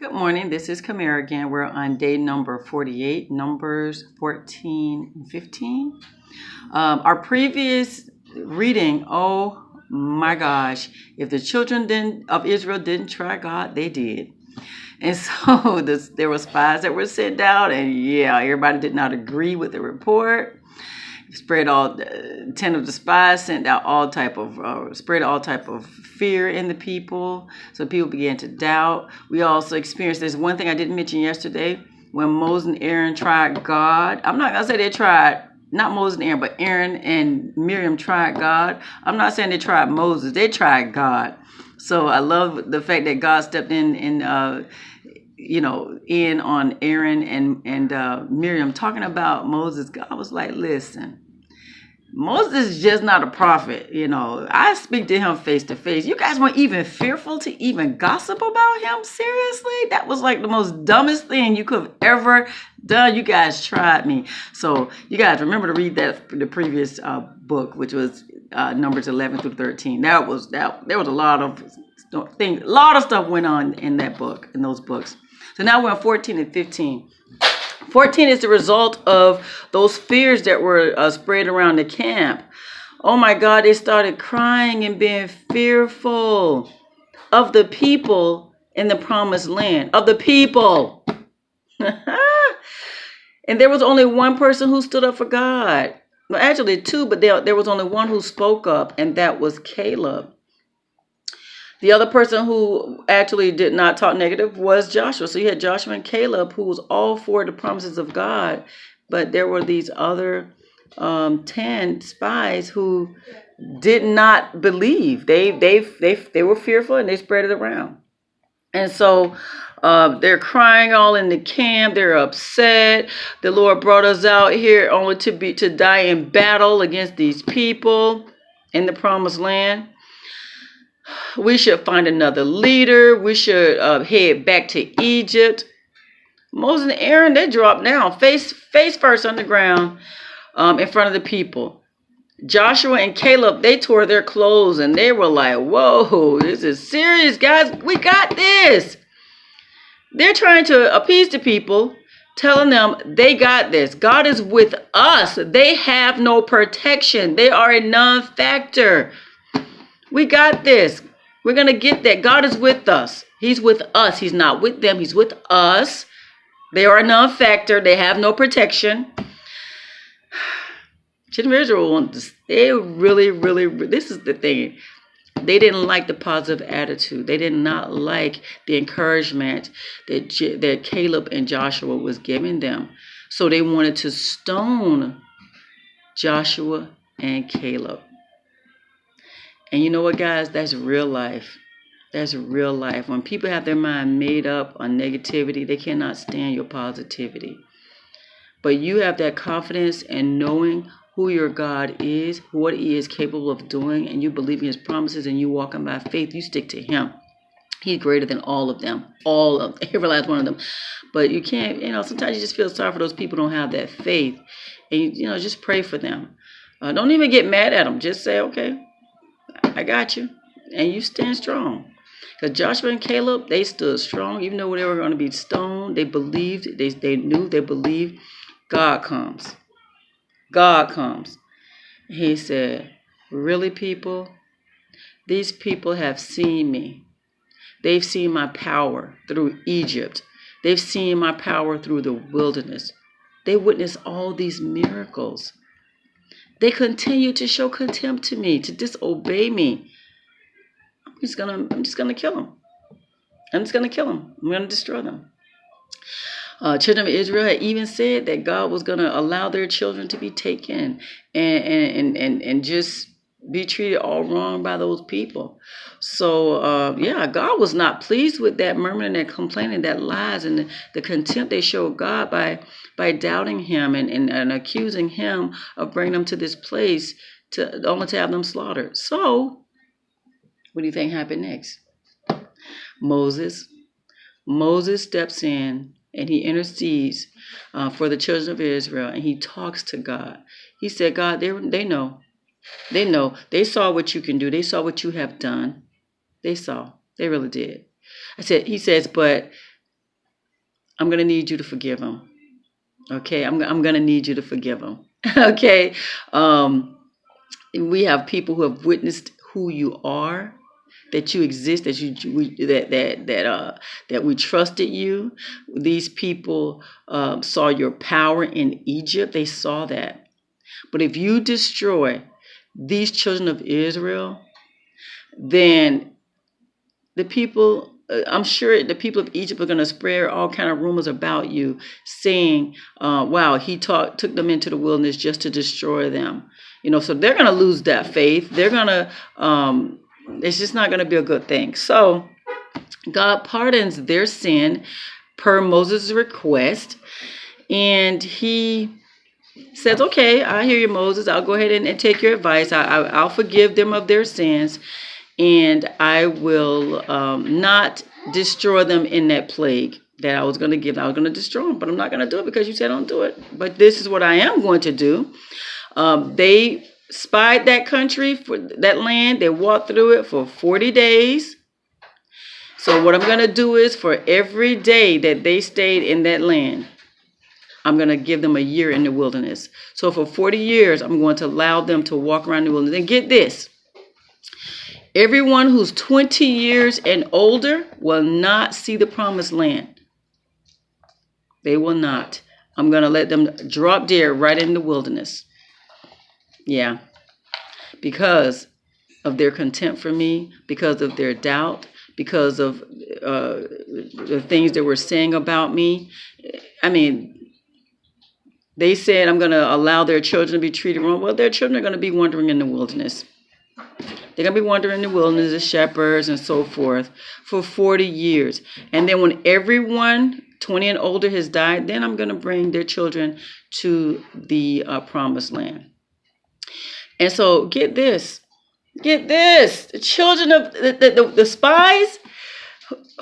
Good morning. This is Kamera again. We're on day number 48, Numbers 14 and 15. Our previous reading, oh my gosh, if the children of Israel didn't try God, they did. And so there were spies that were sent out, and yeah, everybody did not agree with the report. Spread 10 of the spies sent out spread all type of fear in the people. So people began to doubt. We also experienced, there's one thing I didn't mention yesterday, when Moses and Aaron tried God. I'm not going to say they tried, not Moses and Aaron, but Aaron and Miriam tried God. I'm not saying they tried Moses, they tried God. So I love the fact that God stepped in on Aaron and Miriam talking about Moses. God was like, listen, Moses is just not a prophet. I speak to him face to face. You guys weren't even fearful to even gossip about him. Seriously? That was like the most dumbest thing you could have ever done. You guys tried me. So you guys remember to read the previous book, which was Numbers 11 through 13. There was a lot of things, a lot of stuff went on in those books. So now we're on 14 and 15. 14 is the result of those fears that were spread around the camp. Oh my God, they started crying and being fearful of the people in the promised land, of the people. And there was only one person who stood up for God. Well, actually two, but there was only one who spoke up, and that was Caleb. The other person who actually did not talk negative was Joshua. So you had Joshua and Caleb, who was all for the promises of God. But there were these other 10 spies who did not believe. They were fearful, and they spread it around. And so they're crying all in the camp. They're upset. The Lord brought us out here only to die in battle against these people in the promised land. We should find another leader. We should head back to Egypt. Moses and Aaron, they dropped down, face first on the ground in front of the people. Joshua and Caleb, they tore their clothes, and they were like, whoa, this is serious, guys. We got this. They're trying to appease the people, telling them they got this. God is with us. They have no protection. They are a non-factor. We got this. We're going to get that. God is with us. He's with us. He's not with them. He's with us. They are a non-factor. They have no protection. Children of Israel, they really, this is the thing. They didn't like the positive attitude. They did not like the encouragement that Caleb and Joshua was giving them. So they wanted to stone Joshua and Caleb. And you know what, guys? That's real life. That's real life. When people have their mind made up on negativity, they cannot stand your positivity. But you have that confidence in knowing who your God is, what He is capable of doing, and you believe in His promises, and you walking by faith. You stick to Him. He's greater than all of them, every last one of them. But you can't, sometimes you just feel sorry for those people who don't have that faith. And, just pray for them. Don't even get mad at them. Just say, okay, I got you. And you stand strong. Because Joshua and Caleb, they stood strong. Even though they were going to be stoned, they believed, they believed God comes. God comes. He said, really, people? These people have seen me. They've seen my power through Egypt. They've seen my power through the wilderness. They witnessed all these miracles. They continue to show contempt to me, to disobey me. I'm just gonna kill them. I'm just gonna kill them. I'm gonna destroy them. Children of Israel had even said that God was gonna allow their children to be taken and just be treated all wrong by those people. So God was not pleased with that murmuring, that complaining, that lies, and the contempt they showed God by doubting Him and accusing Him of bringing them to this place only to have them slaughtered. So what do you think happened next? Moses steps in and he intercedes for the children of Israel, and he talks to God. He said, God, they know. They know. They saw what you can do. They saw what you have done. They saw. They really did. He says, but I'm going to need you to forgive them. Okay, I'm going to need you to forgive them. Okay, we have people who have witnessed who you are, that you exist, that we trusted you. These people saw your power in Egypt. They saw that. But if you destroy these children of Israel, then the people, I'm sure the people of Egypt are going to spread all kind of rumors about you, saying, wow, he took them into the wilderness just to destroy them. So they're going to lose that faith. They're going to, it's just not going to be a good thing. So God pardons their sin per Moses' request. And he says, okay, I hear you, Moses. I'll go ahead and take your advice. I'll forgive them of their sins. And I will not destroy them in that plague that I was going to give. I was going to destroy them, but I'm not going to do it because you said don't do it. But this is what I am going to do. They spied that country, for that land. They walked through it for 40 days. So what I'm going to do is, for every day that they stayed in that land, I'm going to give them a year in the wilderness. So for 40 years, I'm going to allow them to walk around the wilderness. And get this. Everyone who's 20 years and older will not see the promised land. They will not. I'm going to let them drop dead right in the wilderness. Yeah. Because of their contempt for me, because of their doubt, because of the things they were saying about me. I mean, they said I'm going to allow their children to be treated wrong. Well, their children are going to be wandering in the wilderness. They're going to be wandering in the wilderness as shepherds and so forth for 40 years. And then when everyone 20 and older has died, then I'm going to bring their children to the promised land. And so get this. The children of the spies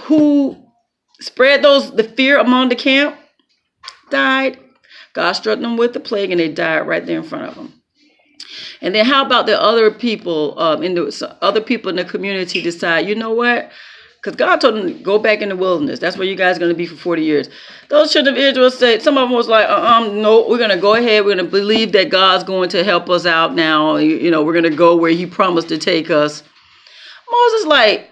who spread the fear among the camp died. God struck them with the plague and they died right there in front of them. And then how about the other people in the community decide, you know what? Because God told them to go back in the wilderness. That's where you guys are going to be for 40 years. Those children of Israel said, some of them was like, no, we're going to go ahead. We're going to believe that God's going to help us out now. We're going to go where he promised to take us. Moses like,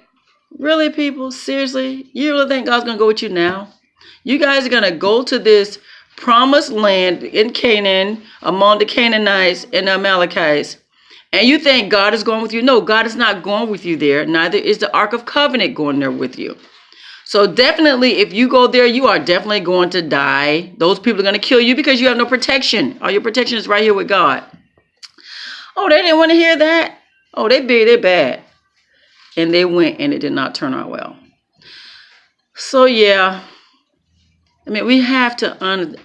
really, people? Seriously? You really think God's going to go with you now? You guys are going to go to this promised land in Canaan among the Canaanites and the Amalekites, and you think God is going with you? No, God is not going with you there. Neither is the Ark of Covenant going there with you. So definitely, if you go there, you are definitely going to die. Those people are going to kill you because you have no protection. All your protection is right here with God. Oh, they didn't want to hear that. Oh, they big, they bad. And they went, and it did not turn out well. So yeah. I mean, we have to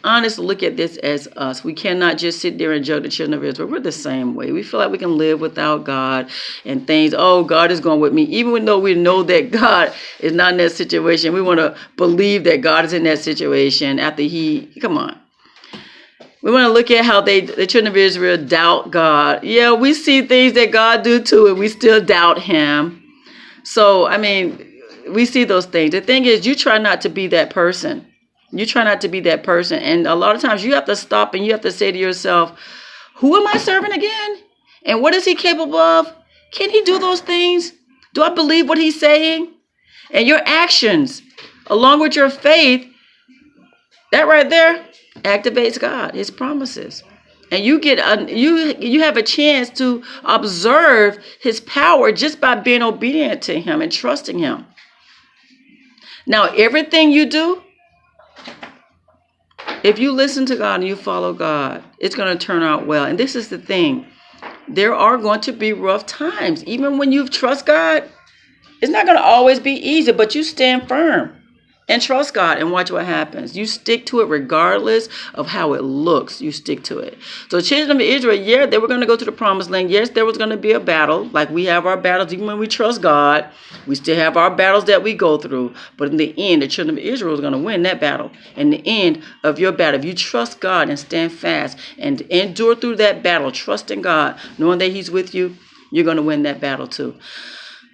honestly look at this as us. We cannot just sit there and judge the children of Israel. We're the same way. We feel like we can live without God and things. Oh, God is going with me. Even though we know that God is not in that situation, we want to believe that God is in that situation after come on. We want to look at how the children of Israel doubt God. Yeah, we see things that God do too, and we still doubt him. So, I mean, we see those things. The thing is, you try not to be that person. You try not to be that person. And a lot of times you have to stop and you have to say to yourself, who am I serving again? And what is he capable of? Can he do those things? Do I believe what he's saying? And your actions, along with your faith, that right there activates God, his promises. And you have a chance to observe his power just by being obedient to him and trusting him. Now, everything you do, if you listen to God and you follow God, it's going to turn out well. And this is the thing. There are going to be rough times. Even when you trust God, it's not going to always be easy, but you stand firm and trust God and watch what happens. You stick to it regardless of how it looks. You stick to it. So the children of Israel, yeah, they were going to go to the promised land. Yes, there was going to be a battle. Like we have our battles, even when we trust God, we still have our battles that we go through. But in the end, the children of Israel is going to win that battle. In the end of your battle, if you trust God and stand fast and endure through that battle, trusting God, knowing that he's with you, you're going to win that battle too.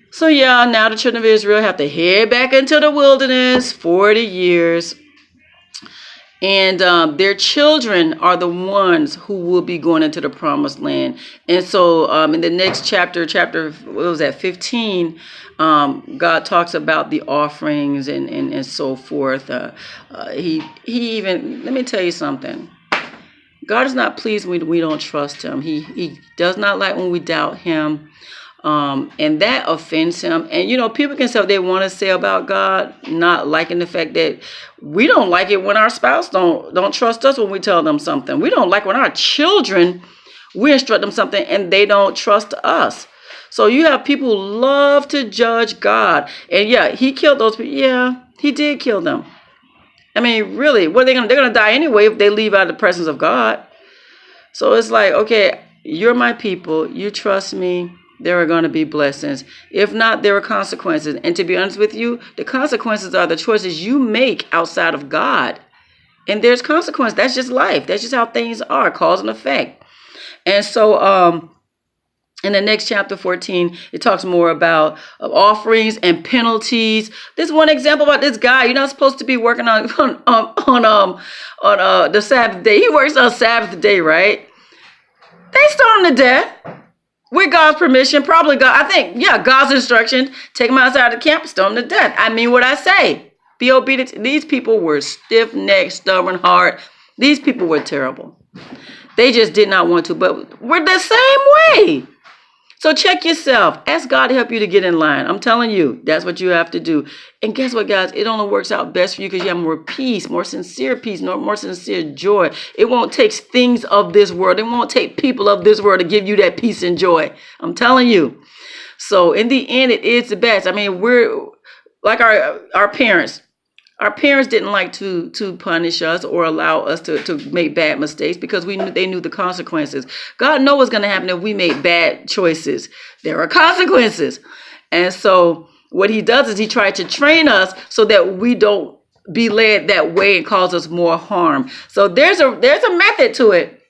So yeah, now the children of Israel have to head back into the wilderness 40 years. And their children are the ones who will be going into the promised land. And so in the next chapter, what was that, 15, God talks about the offerings and so forth. He even, let me tell you something. God is not pleased when we don't trust him. He does not like when we doubt him. And that offends him. And, people can say what they want to say about God, not liking the fact that we don't like it when our spouse don't trust us when we tell them something. We don't like when our children, we instruct them something and they don't trust us. So you have people who love to judge God. And yeah, he killed those people. Yeah, he did kill them. I mean, really, what are they going to, they're going to die anyway if they leave out of the presence of God. So it's like, okay, you're my people. You trust me. There are going to be blessings. If not, there are consequences. And to be honest with you, the consequences are the choices you make outside of God. And there's consequence. That's just life. That's just how things are, cause and effect. And so in the next chapter 14, it talks more about offerings and penalties. There's one example about this guy. You're not supposed to be working on the Sabbath day. He works on Sabbath day, right? They stoned him to death. With God's permission, probably God, I think, yeah, God's instruction, take them outside the camp, stone them to death. I mean what I say. Be obedient. These people were stiff-necked, stubborn, hard. These people were terrible. They just did not want to, but we're the same way. So check yourself. Ask God to help you to get in line. I'm telling you, that's what you have to do. And guess what, guys? It only works out best for you because you have more peace, more sincere peace, more sincere joy. It won't take things of this world. It won't take people of this world to give you that peace and joy. I'm telling you. So in the end, it is the best. I mean, we're like our parents. Our parents didn't like to punish us or allow us to make bad mistakes because they knew the consequences. God knows what's going to happen if we make bad choices. There are consequences. And so what he does is he tries to train us so that we don't be led that way and cause us more harm. So there's a method to it.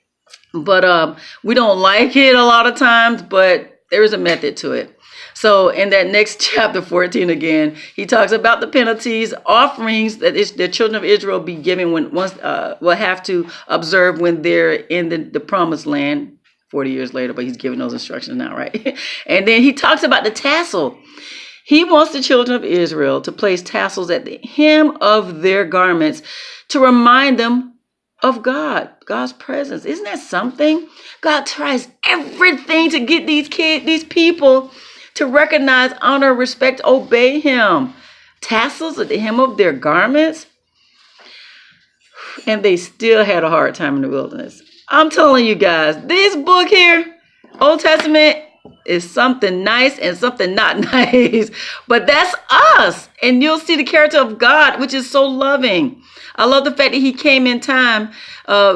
But we don't like it a lot of times, but there is a method to it. So in that next chapter 14 again, he talks about the penalties, offerings that the children of Israel be given will have to observe when they're in the promised land 40 years later, but he's giving those instructions now, right? And then he talks about the tassel. He wants the children of Israel to place tassels at the hem of their garments to remind them of God's presence. Isn't that something? God tries everything to get these people to recognize, honor, respect, obey him. Tassels at the hem of their garments. And they still had a hard time in the wilderness. I'm telling you guys, this book here, Old Testament, is something nice and something not nice. But that's us. And you'll see the character of God, which is so loving. I love the fact that he came in time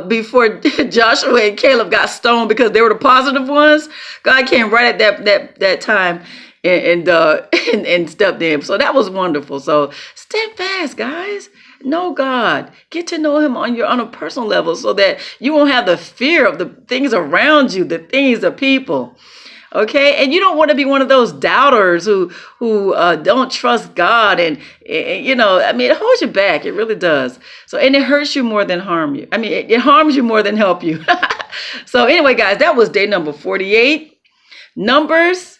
before Joshua and Caleb got stoned because they were the positive ones. God came right at that time and stepped in. So that was wonderful. So steadfast, guys. Know God. Get to know him on a personal level so that you won't have the fear of the things around you, the things, the people. Okay, and you don't want to be one of those doubters who don't trust God, and I mean, it holds you back. It really does. So, and it hurts you more than harm you. I mean, it harms you more than help you. So, anyway, guys, that was day number 48. Numbers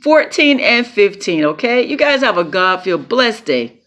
14 and 15. Okay, you guys have a God-filled, blessed day.